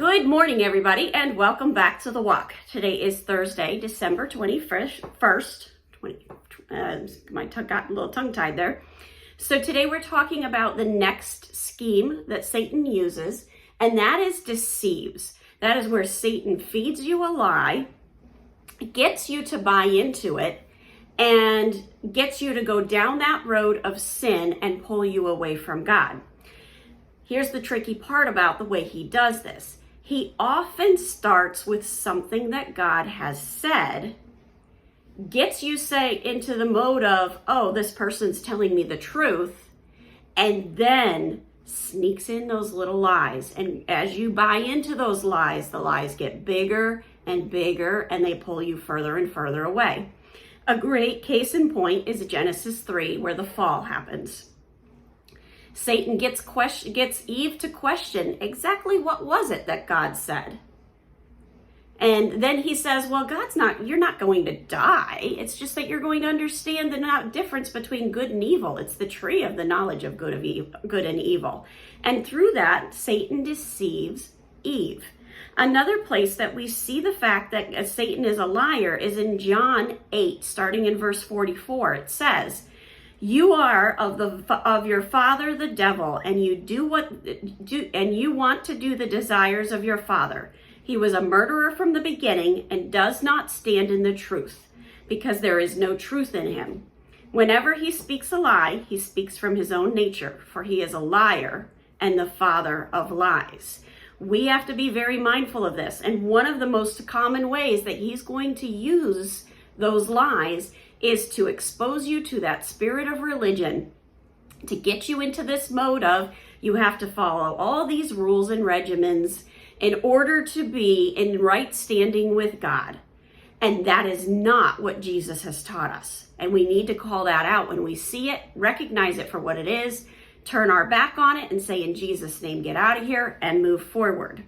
Good morning, everybody, and welcome back to The Walk. Today is Thursday, December 21st. My tongue got a little tongue-tied there. So today we're talking about the next scheme that Satan uses, and that is deceives. That is where Satan feeds you a lie, gets you to buy into it, and gets you to go down that road of sin and pull you away from God. Here's the tricky part about the way he does this. He often starts with something that God has said, gets you, say, into the mode of, oh, this person's telling me the truth, and then sneaks in those little lies. And as you buy into those lies, the lies get bigger and bigger, and they pull you further and further away. A great case in point is Genesis 3, where the fall happens. Satan gets Eve to question exactly what was it that God said. And then he says, well, you're not going to die. It's just that you're going to understand the difference between good and evil. It's the tree of the knowledge of good and evil. And through that, Satan deceives Eve. Another place that we see the fact that Satan is a liar is in John 8, starting in verse 44. It says, "You are of your father the devil, and you want to do the desires of your father. He was a murderer from the beginning and does not stand in the truth, because there is no truth in him. Whenever he speaks a lie, he speaks from his own nature, for he is a liar and the father of lies." We have to be very mindful of this. And one of the most common ways that he's going to use those lies is to expose you to that spirit of religion, to get you into this mode of you have to follow all these rules and regimens in order to be in right standing with God. And that is not what Jesus has taught us. And we need to call that out when we see it, recognize it for what it is, turn our back on it and say, in Jesus' name, get out of here and move forward.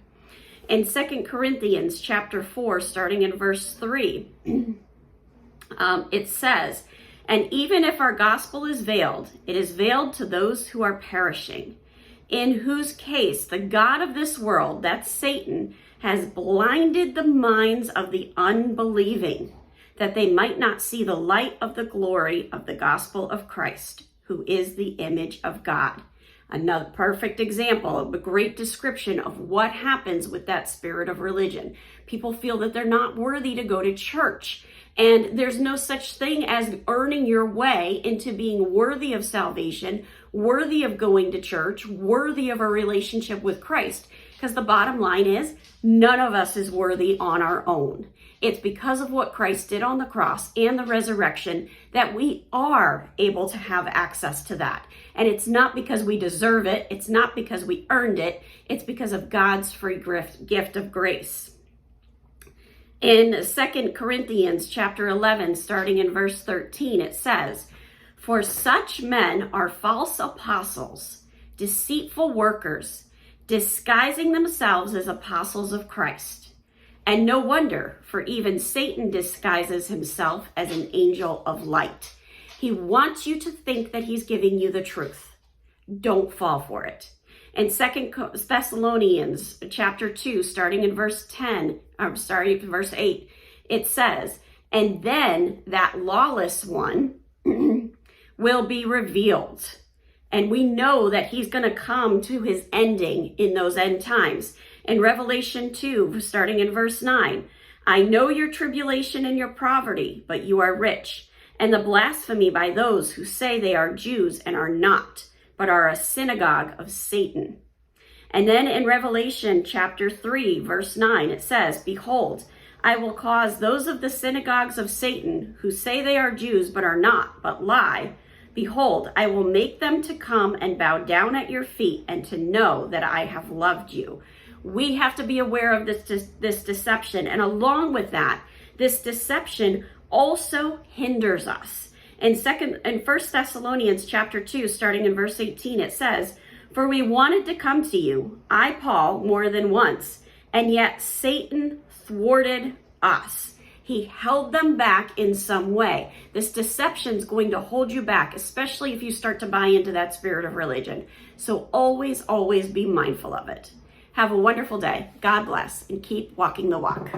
In 2 Corinthians chapter 4, starting in verse 3, it says, "And even if our gospel is veiled, it is veiled to those who are perishing, in whose case the God of this world," that's Satan, "has blinded the minds of the unbelieving, that they might not see the light of the glory of the gospel of Christ, who is the image of God." Another perfect example of a great description of what happens with that spirit of religion. People feel that they're not worthy to go to church. And there's no such thing as earning your way into being worthy of salvation, worthy of going to church, worthy of a relationship with Christ. Because the bottom line is, none of us is worthy on our own. It's because of what Christ did on the cross and the resurrection that we are able to have access to that. And it's not because we deserve it. It's not because we earned it. It's because of God's free gift of grace. In 2 Corinthians chapter 11, starting in verse 13, it says, "For such men are false apostles, deceitful workers, disguising themselves as apostles of Christ. And no wonder, for even Satan disguises himself as an angel of light." He wants you to think that he's giving you the truth. Don't fall for it. In 2 Thessalonians chapter 2, starting in verse 8, it says, "And then that lawless one will be revealed." And we know that he's going to come to his ending in those end times. In Revelation 2, starting in verse 9, "I know your tribulation and your poverty, but you are rich, and the blasphemy by those who say they are Jews and are not, but are a synagogue of Satan." And then in Revelation chapter 3, verse 9, it says, "Behold, I will cause those of the synagogues of Satan who say they are Jews but are not, but lie. Behold, I will make them to come and bow down at your feet and to know that I have loved you." We have to be aware of this deception. And along with that, this deception also hinders us. In 1 Thessalonians chapter 2, starting in verse 18, it says, "For we wanted to come to you, I, Paul, more than once, and yet Satan thwarted us." He held them back in some way. This deception is going to hold you back, especially if you start to buy into that spirit of religion. So always, always be mindful of it. Have a wonderful day. God bless, and keep walking the walk.